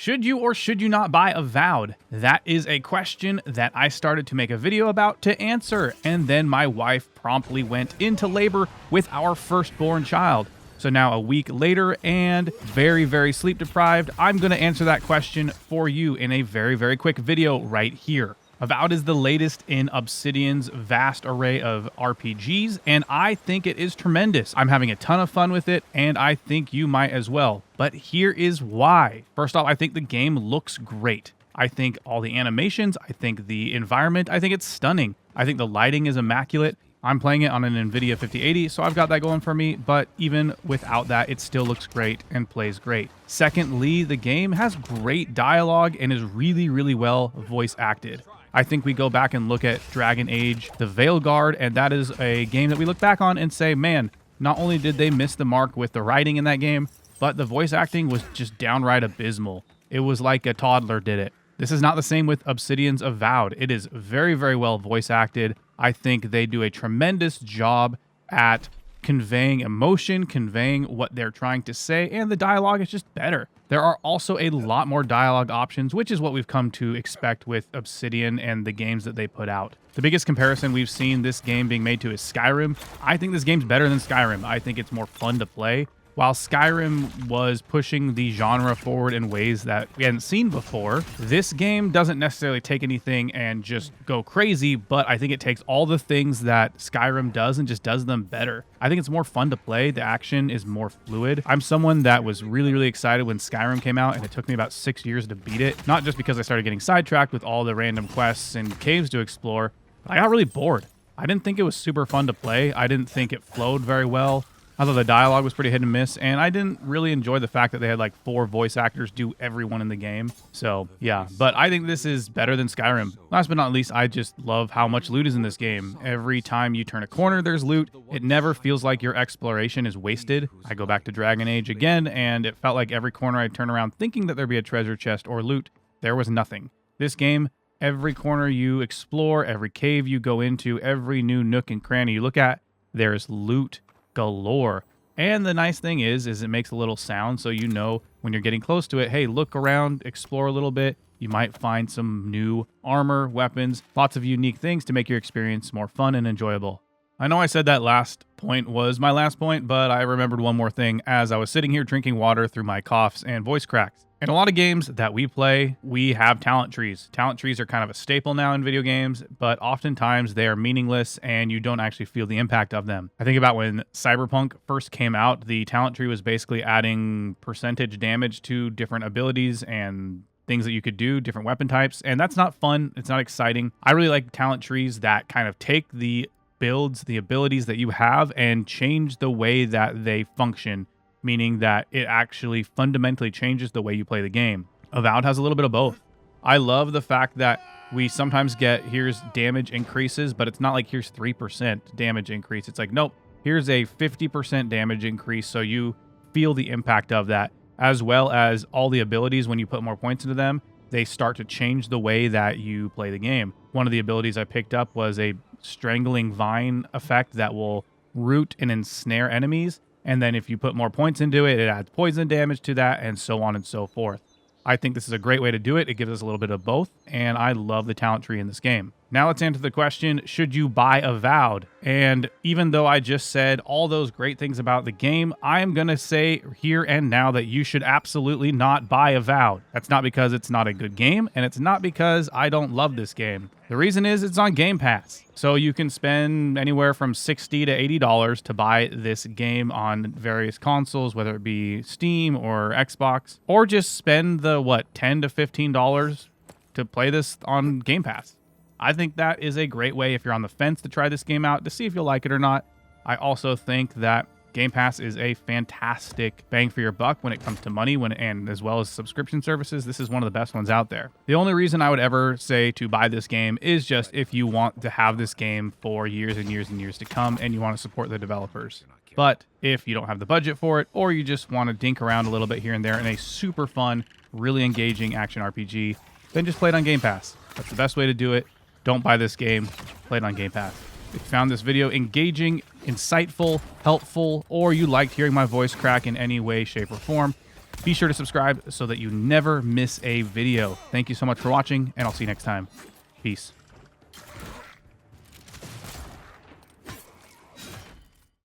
Should you or should you not buy Avowed? That is a question that I started to make a video about to answer, and then my wife promptly went into labor with our firstborn child. So now a week later and very, very sleep deprived, I'm going to answer that question for you in a very, very quick video right here. Avowed is the latest in Obsidian's vast array of RPGs, and I think it is tremendous. I'm having a ton of fun with it, and I think you might as well. But here is why. First off, I think the game looks great. I think all the animations, I think the environment, I think it's stunning. I think the lighting is immaculate. I'm playing it on an NVIDIA 5080, so I've got that going for me, but even without that, it still looks great and plays great. Secondly, the game has great dialogue and is really, really well voice acted. I think we go back and look at Dragon Age, the Veilguard, and that is a game that we look back on and say, man, not only did they miss the mark with the writing in that game, but the voice acting was just downright abysmal. It was like a toddler did it. This is not the same with Obsidian's Avowed. It is very, very well voice acted. I think they do a tremendous job at conveying emotion, conveying what they're trying to say, and the dialogue is just better. There are also a lot more dialogue options, which is what we've come to expect with Obsidian and the games that they put out. The biggest comparison we've seen this game being made to is Skyrim. I think this game's better than Skyrim. I think it's more fun to play. While Skyrim was pushing the genre forward in ways that we hadn't seen before, this game doesn't necessarily take anything and just go crazy, but I think it takes all the things that Skyrim does and just does them better. I think it's more fun to play. The action is more fluid. I'm someone that was really, really excited when Skyrim came out, and it took me about 6 years to beat it. Not just because I started getting sidetracked with all the random quests and caves to explore, but I got really bored. I didn't think it was super fun to play. I didn't think it flowed very well. I thought the dialogue was pretty hit and miss, and I didn't really enjoy the fact that they had like 4 voice actors do everyone in the game. So yeah, but I think this is better than Skyrim. Last but not least, I just love how much loot is in this game. Every time you turn a corner, there's loot. It never feels like your exploration is wasted. I go back to Dragon Age again, and it felt like every corner I'd turn around thinking that there'd be a treasure chest or loot, there was nothing. This game, every corner you explore, every cave you go into, every new nook and cranny you look at, there's loot galore. And the nice thing is it makes a little sound, so you know when you're getting close to it, hey, look around, explore a little bit. You might find some new armor, weapons, lots of unique things to make your experience more fun and enjoyable. I know I said that last point was my last point, but I remembered one more thing as I was sitting here drinking water through my coughs and voice cracks. In a lot of games that we play, we have talent trees. Talent trees are kind of a staple now in video games, but oftentimes they are meaningless and you don't actually feel the impact of them. I think about when Cyberpunk first came out, the talent tree was basically adding percentage damage to different abilities and things that you could do, different weapon types, and that's not fun. It's not exciting. I really like talent trees that kind of take the builds, the abilities that you have, and change the way that they function, meaning that it actually fundamentally changes the way you play the game. Avowed has a little bit of both. I love the fact that we sometimes get, here's damage increases, but it's not like here's 3% damage increase. It's like, nope, here's a 50% damage increase, so you feel the impact of that, as well as all the abilities when you put more points into them, they start to change the way that you play the game. One of the abilities I picked up was a strangling vine effect that will root and ensnare enemies. And then if you put more points into it, it adds poison damage to that, and so on and so forth. I think this is a great way to do it. It gives us a little bit of both, and I love the talent tree in this game. Now let's answer the question, should you buy Avowed? And even though I just said all those great things about the game, I am going to say here and now that you should absolutely not buy Avowed. That's not because it's not a good game, and it's not because I don't love this game. The reason is it's on Game Pass. So you can spend anywhere from $60 to $80 to buy this game on various consoles, whether it be Steam or Xbox, or just spend the, $10 to $15 to play this on Game Pass. I think that is a great way if you're on the fence to try this game out to see if you'll like it or not. I also think that Game Pass is a fantastic bang for your buck when it comes to money, and as well as subscription services. This is one of the best ones out there. The only reason I would ever say to buy this game is just if you want to have this game for years and years and years to come and you want to support the developers. But if you don't have the budget for it, or you just want to dink around a little bit here and there in a super fun, really engaging action RPG, then just play it on Game Pass. That's the best way to do it. Don't buy this game, play it on Game Pass. If you found this video engaging, insightful, helpful, or you liked hearing my voice crack in any way, shape, or form, Be sure to subscribe so that you never miss a video. Thank you so much for watching, and I'll see you next time. Peace.